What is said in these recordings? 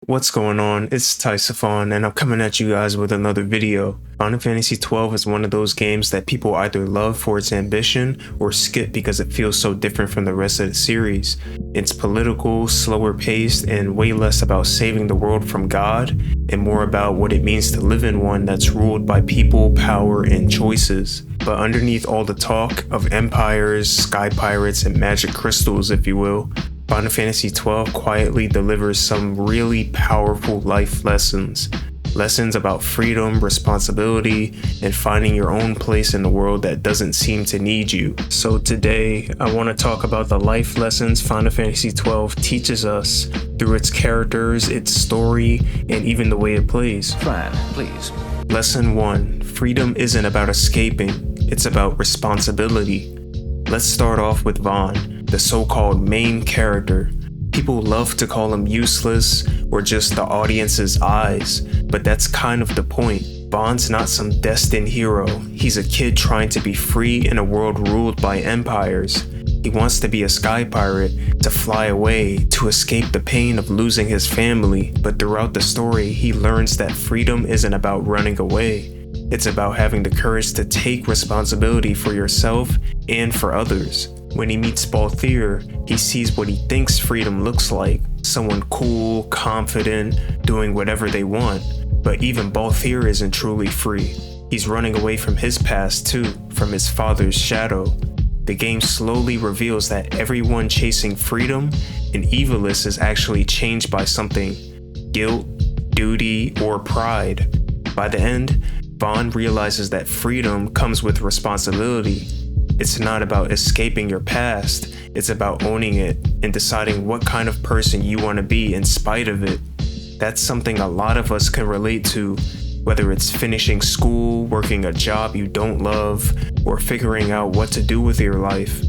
What's going on? It's Taisophon, and I'm coming at you guys with another video. Final Fantasy XII is one of those games that people either love for its ambition or skip because it feels so different from the rest of the series. It's political, slower paced, and way less about saving the world from God, and more about what it means to live in one that's ruled by people, power, and choices. But underneath all the talk of empires, sky pirates, and magic crystals, if you will, Final Fantasy XII quietly delivers some really powerful life lessons. Lessons about freedom, responsibility, and finding your own place in the world that doesn't seem to need you. So today, I want to talk about the life lessons Final Fantasy XII teaches us through its characters, its story, and even the way it plays. Fran, please. Lesson 1. Freedom isn't about escaping, it's about responsibility. Let's start off with Vaan, the so-called main character. People love to call him useless or just the audience's eyes, but that's kind of the point. Vaan's not some destined hero. He's a kid trying to be free in a world ruled by empires. He wants to be a sky pirate, to fly away, to escape the pain of losing his family, but throughout the story, he learns that freedom isn't about running away. It's about having the courage to take responsibility for yourself and for others. When he meets Balthier, he sees what he thinks freedom looks like. Someone cool, confident, doing whatever they want. But even Balthier isn't truly free. He's running away from his past too, from his father's shadow. The game slowly reveals that everyone chasing freedom and Evilus is actually changed by something: guilt, duty, or pride. By the end, Vaan realizes that freedom comes with responsibility. It's not about escaping your past, it's about owning it and deciding what kind of person you want to be in spite of it. That's something a lot of us can relate to, whether it's finishing school, working a job you don't love, or figuring out what to do with your life.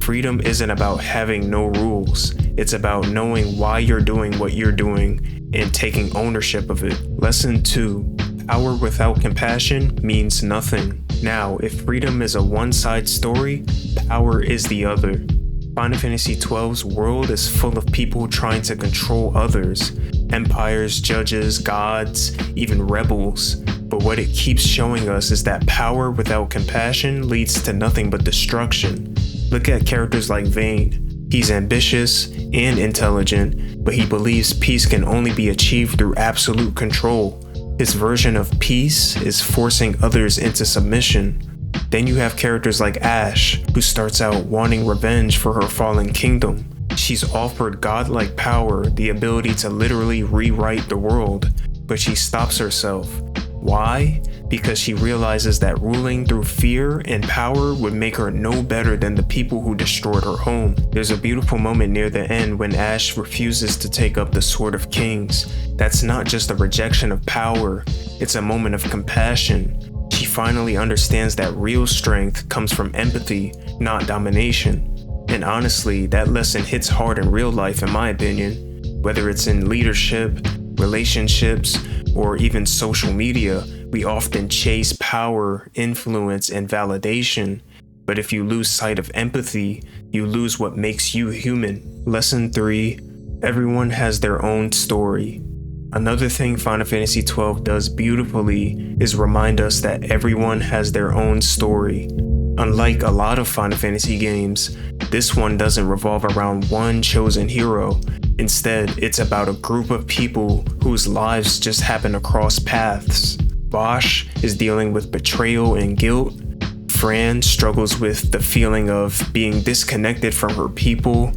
Freedom isn't about having no rules, it's about knowing why you're doing what you're doing and taking ownership of it. Lesson 2. Power without compassion means nothing. Now, if freedom is a one-side story, power is the other. Final Fantasy XII's world is full of people trying to control others. Empires, judges, gods, even rebels. But what it keeps showing us is that power without compassion leads to nothing but destruction. Look at characters like Vayne. He's ambitious and intelligent, but he believes peace can only be achieved through absolute control. His version of peace is forcing others into submission. Then you have characters like Ashe, who starts out wanting revenge for her fallen kingdom. She's offered godlike power, the ability to literally rewrite the world, but she stops herself. Why? Because she realizes that ruling through fear and power would make her no better than the people who destroyed her home. There's a beautiful moment near the end when Ashe refuses to take up the Sword of Kings. That's not just a rejection of power, it's a moment of compassion. She finally understands that real strength comes from empathy, not domination. And honestly, that lesson hits hard in real life in my opinion. Whether it's in leadership, relationships, or even social media, we often chase power, influence, and validation. But if you lose sight of empathy, you lose what makes you human. Lesson 3. Everyone has their own story. Another thing Final Fantasy XII does beautifully is remind us that everyone has their own story. Unlike a lot of Final Fantasy games, this one doesn't revolve around one chosen hero. Instead, it's about a group of people whose lives just happen to cross paths. Bosch is dealing with betrayal and guilt. Fran struggles with the feeling of being disconnected from her people.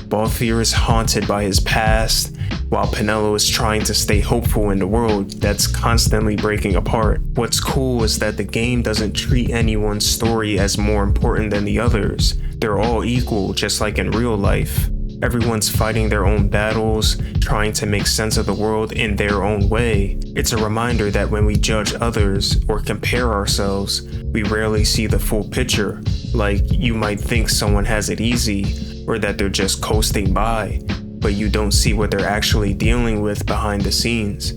Balthier is haunted by his past, while Penelo is trying to stay hopeful in the world that's constantly breaking apart. What's cool is that the game doesn't treat anyone's story as more important than the others. They're all equal, just like in real life. Everyone's fighting their own battles, trying to make sense of the world in their own way. It's a reminder that when we judge others or compare ourselves, we rarely see the full picture. Like, you might think someone has it easy, or that they're just coasting by, but you don't see what they're actually dealing with behind the scenes.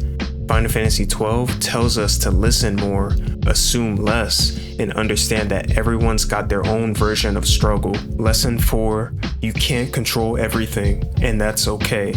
Final Fantasy XII tells us to listen more, assume less, and understand that everyone's got their own version of struggle. Lesson 4. You can't control everything, and that's okay.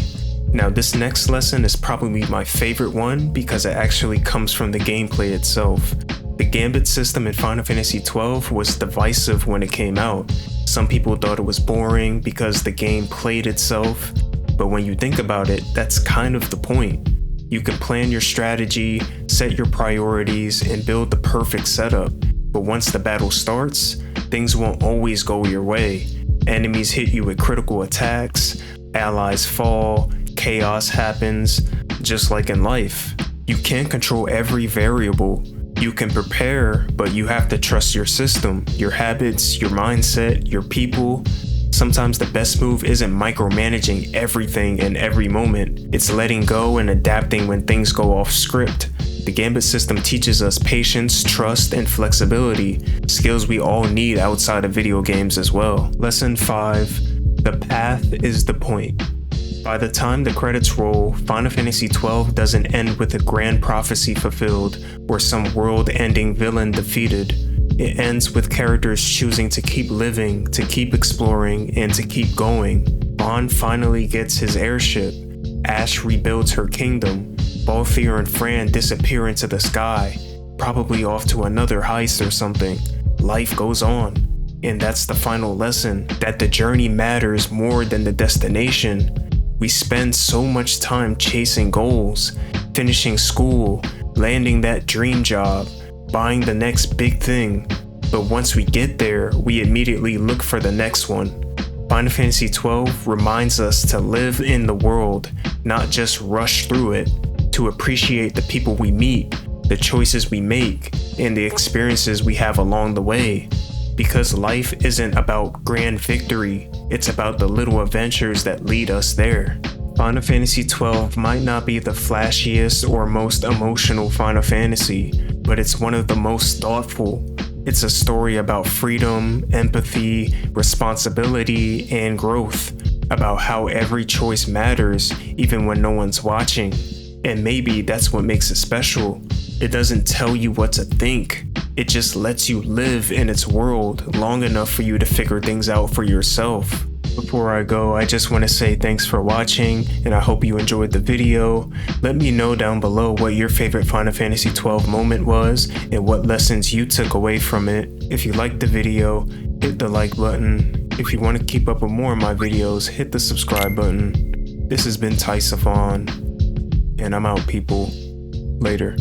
Now this next lesson is probably my favorite one because it actually comes from the gameplay itself. The Gambit system in Final Fantasy XII was divisive when it came out. Some people thought it was boring because the game played itself, but when you think about it, that's kind of the point. You can plan your strategy, set your priorities, and build the perfect setup, but once the battle starts, things won't always go your way. Enemies hit you with critical attacks, allies fall, chaos happens, just like in life. You can't control every variable. You can prepare, but you have to trust your system, your habits, your mindset, your people. Sometimes the best move isn't micromanaging everything in every moment. It's letting go and adapting when things go off script. The Gambit system teaches us patience, trust, and flexibility, skills we all need outside of video games as well. Lesson 5. The path is the point. By the time the credits roll, Final Fantasy XII doesn't end with a grand prophecy fulfilled or some world-ending villain defeated. It ends with characters choosing to keep living, to keep exploring, and to keep going. Vaan finally gets his airship. Ash rebuilds her kingdom. Balthier and Fran disappear into the sky, probably off to another heist or something. Life goes on. And that's the final lesson, that the journey matters more than the destination. We spend so much time chasing goals, finishing school, landing that dream job, buying the next big thing. But once we get there, we immediately look for the next one. Final Fantasy XII reminds us to live in the world, not just rush through it, to appreciate the people we meet, the choices we make, and the experiences we have along the way. Because life isn't about grand victory, it's about the little adventures that lead us there. Final Fantasy XII might not be the flashiest or most emotional Final Fantasy, but it's one of the most thoughtful. It's a story about freedom, empathy, responsibility, and growth, about how every choice matters even when no one's watching. And maybe that's what makes it special. It doesn't tell you what to think. It just lets you live in its world long enough for you to figure things out for yourself. Before I go, I just want to say thanks for watching, and I hope you enjoyed the video. Let me know down below what your favorite Final Fantasy XII moment was and what lessons you took away from it. If you liked the video, hit the like button. If you want to keep up with more of my videos, hit the subscribe button. This has been Taisophon, and I'm out, people. Later.